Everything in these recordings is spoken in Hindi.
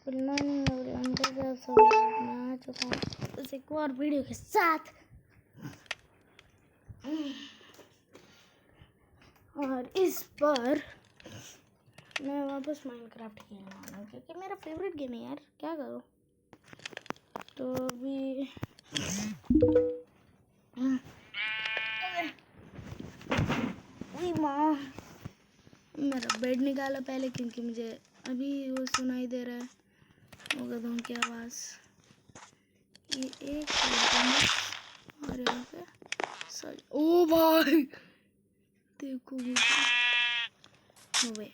गुड मॉर्निंग एवरीवन, कैसे आप सब लोग? मैं आ चुका हूँ बस एक और वीडियो के साथ। और इस पर मैं वापस माइनक्राफ्ट खेलने वाला हूँ क्योंकि मेरा फेवरेट गेम है यार, क्या करूँ। तो अभी माँ मेरा बेड निकाला पहले क्योंकि मुझे अभी वो सुनाई दे रहा है वो गधों की आवाज़। ये एक और यहाँ पे सच। ओ भाई देखो ओ भाई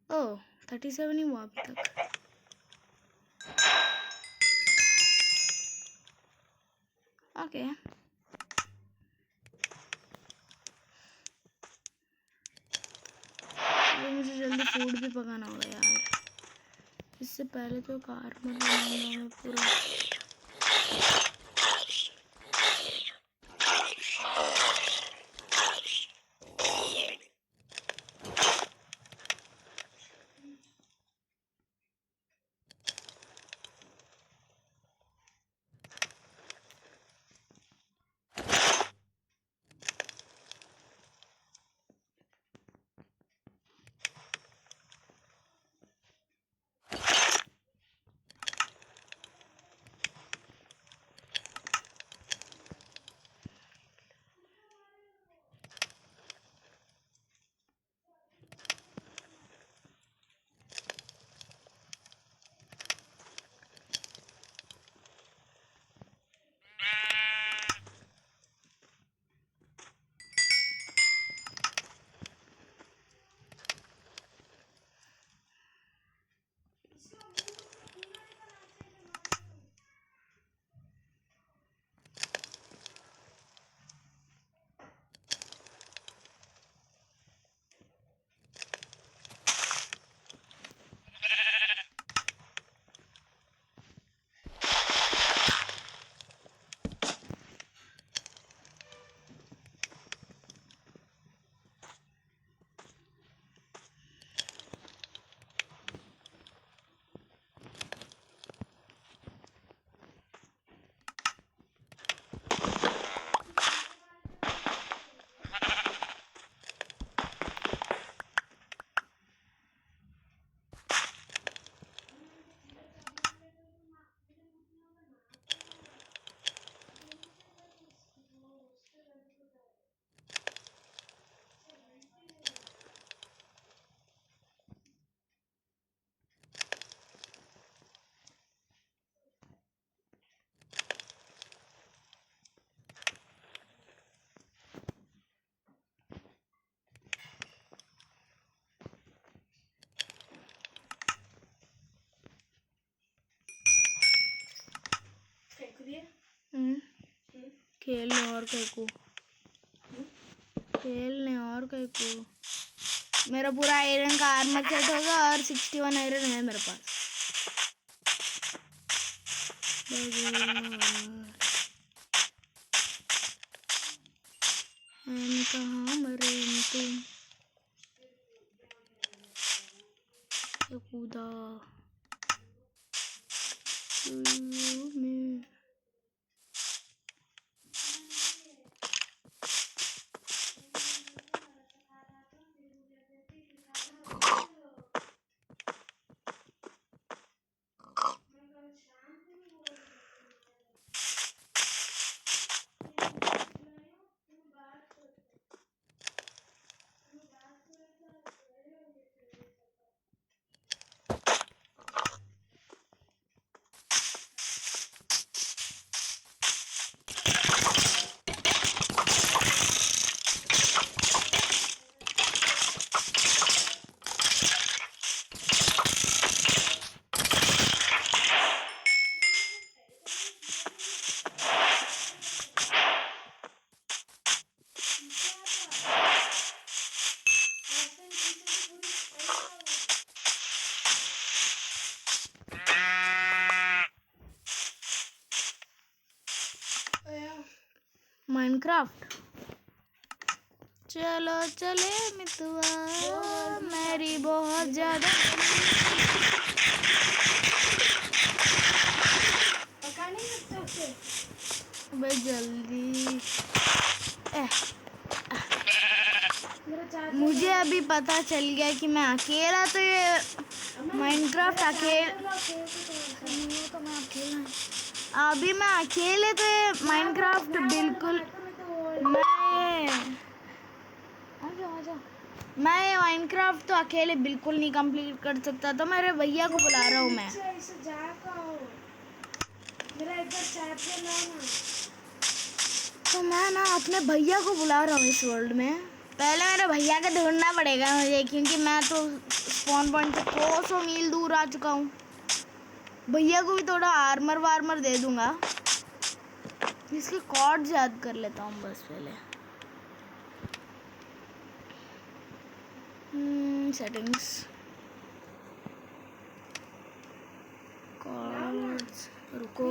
ओ 37 ही हुआ अभी तक। ओके मुझे जल्दी फूड भी पकाना होगा यार, इससे पहले तो कार में बनाऊंगा मैं पूरा। खेलने और कहीं को मेरा पूरा आयरन का आर्मर सेट होगा और 61 आयरन है मेरे पास। हम कहाँ मरे तुम खुदा में। माइनक्राफ्ट चलो चले मितुआ मेरी बहुत बहुत ज़्यादा। पका नहीं सकते उसे। भाई जल्दी। मुझे अभी पता चल गया कि मैं अकेला, तो ये माइनक्राफ्ट अकेला, तो मैं अकेला, अभी मैं अकेले, तो ये माइनक्राफ्ट बिल्कुल, मैं ये माइनक्राफ्ट तो अकेले बिल्कुल नहीं कंप्लीट कर सकता, तो मेरे भैया को बुला रहा हूँ मैं। तो मैं ना अपने भैया को बुला रहा हूँ इस वर्ल्ड में। पहले मेरे भैया को ढूंढना पड़ेगा मुझे, क्योंकि मैं तो स्पॉन पॉइंट से 200 मील दूर आ चुका हूँ। भैया को भी थोड़ा आर्मर वार्मर दे दूंगा। इसके कॉर्ड्स याद कर लेता हूँ बस पहले। सेटिंग्स, कॉर्ड्स, रुको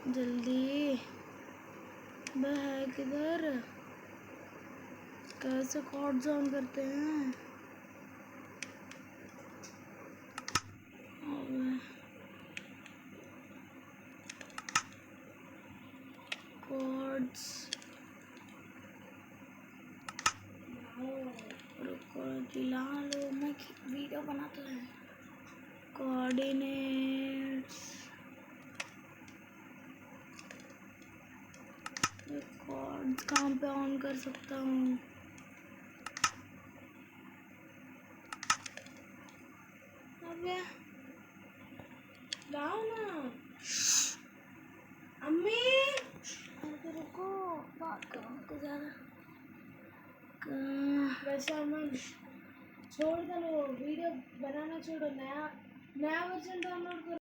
जल्दी, वह है किधर, कैसे कॉर्ड्स ऑन करते हैं? कॉर्ड्स, रुको दिला लो, मैं वीडियो बनाता है। कोऑर्डिनेट्स, कॉर्ड्स कहाँ पे ऑन कर सकता हूँ? अबे लाओ ना अम्मी। अरे रुको, बात करो तो ज़्यादा। वैसे अमन छोड़ दो, वीडियो बनाना छोड़ो, नया वर्जन डाउनलोड करो।